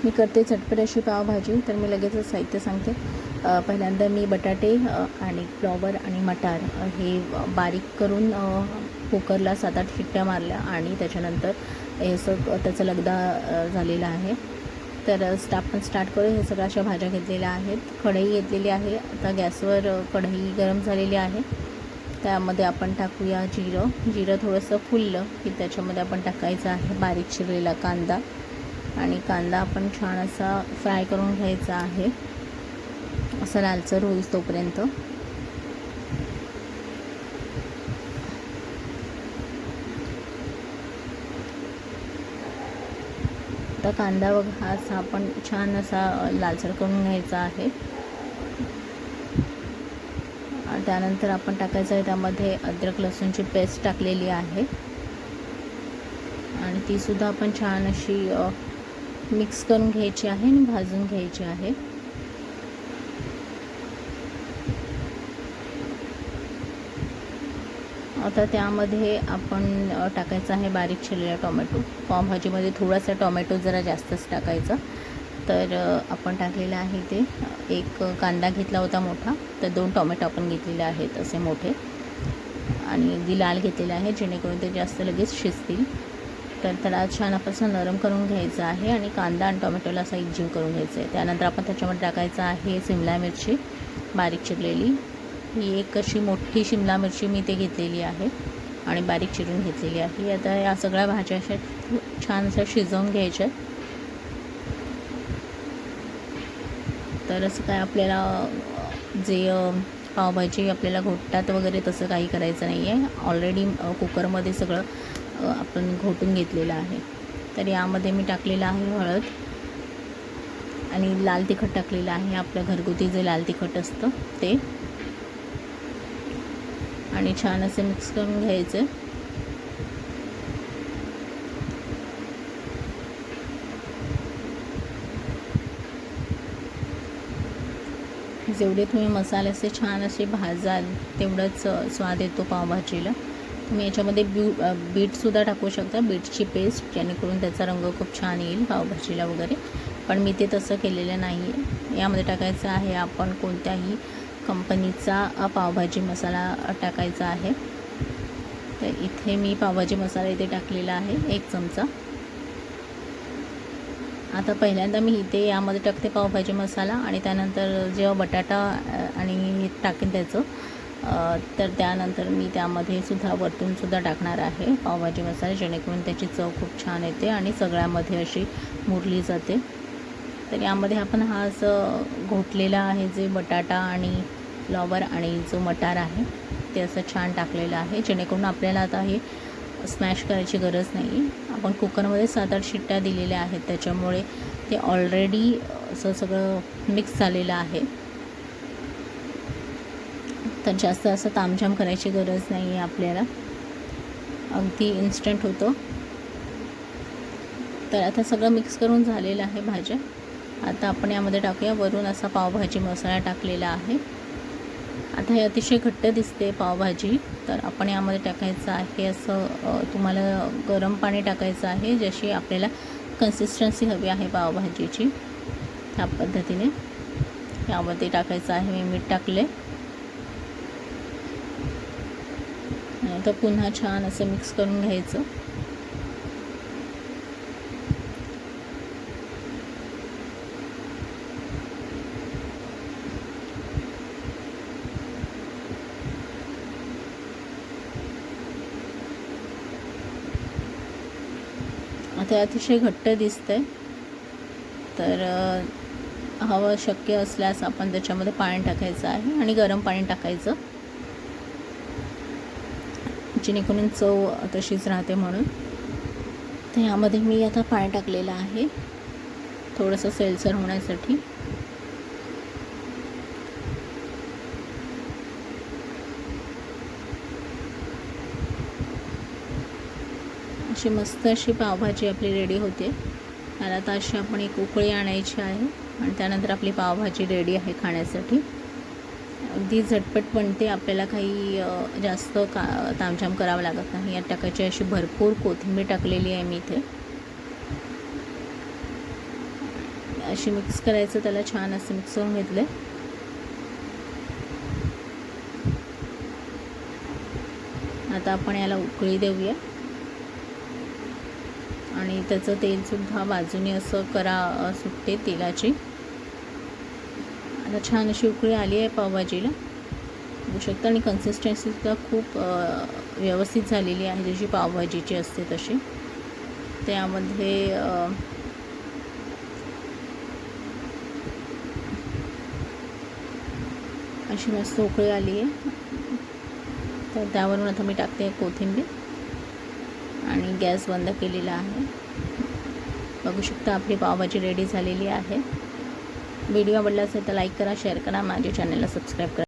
मी करते झटपट अशी पावभाजी. तर मी लगेचच साहित्य सांगते. पहिल्यांदा मी बटाटे आणि फ्लॉवर आणि मटार हे बारीक करून कुकरला 7-8 शिट्ट्या मारल्या आणि त्याच्यानंतर हे त्याचा लगदा झालेला आहे. तर आपण स्टार्ट करू. हे सगळ्या अशा भाज्या घेतलेल्या आहेत. कढई घेतलेली आहे. आता गॅसवर कढई गरम झालेली आहे. त्यामध्ये आपण टाकूया जिरं थोडंसं फुललं की त्याच्यामध्ये आपण टाकायचं आहे बारीक चिरलेला कांदा. आणि कांदा आपण छान असा फ्राय करून घ्यायचा आहे, असं लालसर होईल तोपर्यंत. आता कांदा बघा असा आपण छान असा लालसर करून घ्यायचा आहे. त्यानंतर आपण टाकायचं आहे त्यामध्ये अद्रक लसूणची पेस्ट टाकलेली आहे आणि तीसुद्धा आपण छान अशी मिक्स करून घ्यायची आहे आणि भाजून घ्यायची आहे. आता त्यामध्ये आपण टाकायचं आहे बारीक चिरलेला टोमॅटो. पावभाजीमध्ये थोडासा टोमॅटो जरा जास्तच टाकायचा. तर आपण टाकलेलं आहे ते एक कांदा घेतला होता मोठा, तर 2 टोमॅटो आपण घेतलेले आहेत असे मोठे आणि दी लाल घेतलेले आहे जेणेकरून ते जास्त लगेच शिजतील. तर त्याला छान आपण नरम करून घ्यायचं आहे आणि कांदा आणि टोमॅटोला असा एकजीव करून घ्यायचं आहे. त्यानंतर आपण त्याच्यामध्ये टाकायचं आहे शिमला मिरची बारीक चिरलेली. ही एक अशी मोठी शिमला मिरची मी ते घेतलेली आहे आणि बारीक चिरून घेतलेली आहे. आता या सगळ्या भाज्या अशा छान अशा शिजवून घ्यायच्या. तर असं काय आपल्याला जे पावभाजी आपल्याला घोटतात वगैरे तसं काही करायचं नाही आहे. ऑलरेडी कुकरमध्ये सगळं आपण घोटून घेतलेलं आहे. तर यामध्ये मी टाकलेलं आहे हळद आणि लाल तिखट टाकलेलं आहे, आपलं घरगुती जे लाल तिखट असतं ते, आणि छान असे मिक्स करून घ्यायचं. जेवढे तुम्ही मसाले असे छान असे भाजाल तेवढंच स्वाद येतो पावभाजीला. तुम्ही याच्यामध्ये बीटसुद्धा टाकू शकता, बीटची पेस्ट, जेणेकरून त्याचा रंग खूप छान येईल पावभाजीला वगैरे. पण मी ते तसं केलेलं नाही आहे. यामध्ये टाकायचं आहे आपण कोणत्याही कंपनीचा पावभाजी मसाला टाकायचा आहे. तर इथे मी पावभाजी मसाला इथे टाकलेला आहे 1 चमचा. आता पहिल्यांदा मी इथे यामध्ये टाकते पावभाजी मसाला आणि त्यानंतर जेव्हा बटाटा आणि टाकेन त्याचं तर त्यानंतर मी त्यामध्ये सुद्धा वरतूनसुद्धा टाकणार आहे पावभाजी मसाला, जेणेकरून त्याची चव खूप छान येते आणि सगळ्यामध्ये अशी मुरली जाते. तर यामध्ये आपण हा असं घोटलेला आहे जे बटाटा आणि फ्लॉवर आणि जो मटार आहे ते असं छान टाकलेलं आहे, जेणेकरून आपल्याला आता हे स्मॅश करायची गरज नाही. आपण कुकरमध्ये 7-8 शिट्ट्या दिलेल्या आहेत, त्याच्यामुळे ते ऑलरेडी असं सगळं मिक्स झालेलं आहे. तर जास्त असं तामझाम करायची गरज नाही आहे आपल्याला, अगदी इन्स्टंट होतं. तर आता सगळं मिक्स करून झालेलं आहे भाज्या. आता आपण यामध्ये टाकूया वरून असा पावभाजी मसाला टाकलेला आहे. आता हे अतिशय घट्ट दिसते पावभाजी, तर आपण यामध्ये टाकायचं आहे असं तुम्हाला गरम पाणी टाकायचं आहे, जशी आपल्याला कन्सिस्टन्सी हवी आहे पावभाजीची ह्या पद्धतीने. यामध्ये टाकायचं आहे, मी मीठ टाकले. तर पुन्हा छान असं मिक्स करून घ्यायचं. आता अतिशय घट्ट दिसतंय, तर हवं शक्य असल्यास आपण त्याच्यामध्ये पाणी टाकायचं आहे आणि गरम पाणी टाकायचं, जेणेकरून चव तशीच राहते म्हणून. तर यामध्ये मी आता पाणी टाकलेलं आहे थोडंसं सेलसर होण्यासाठी. अशी मस्त अशी पावभाजी आपली रेडी होते. त्याला आता अशी आपण एक उकळी आणायची आहे आणि त्यानंतर आपली पावभाजी रेडी आहे खाण्यासाठी. अगदी झटपट बनते, आपल्याला काही जास्त तामझाम करावं लागत नाही. यात टाकायची अशी भरपूर कोथिंबीर टाकलेली आहे मी इथे. अशी मिक्स करायचं, त्याला छान असं मिक्स करून घेतलं. आता आपण याला उकळी देऊया आणि त्याचं तेलसुद्धा बाजूने असं करा सुटते तेलाची. आता छान अशी उकळी आली आहे पावभाजीला, बघू शकता. आणि कन्सिस्टन्सीसुद्धा खूप व्यवस्थित झालेली आहे, जशी पावभाजीची असते तशी. त्यामध्ये अशी मस्त उकळी आली आहे. तर त्यावरून आता मी टाकते कोथिंबीर आणि गॅस बंद केलेला आहे. बघू शकता आपली पावभाजी रेडी झालेली आहे. व्हिडिओ आवडला असेल तर लाईक करा, शेअर करा, माझ्या चॅनलला सबस्क्राईब करा.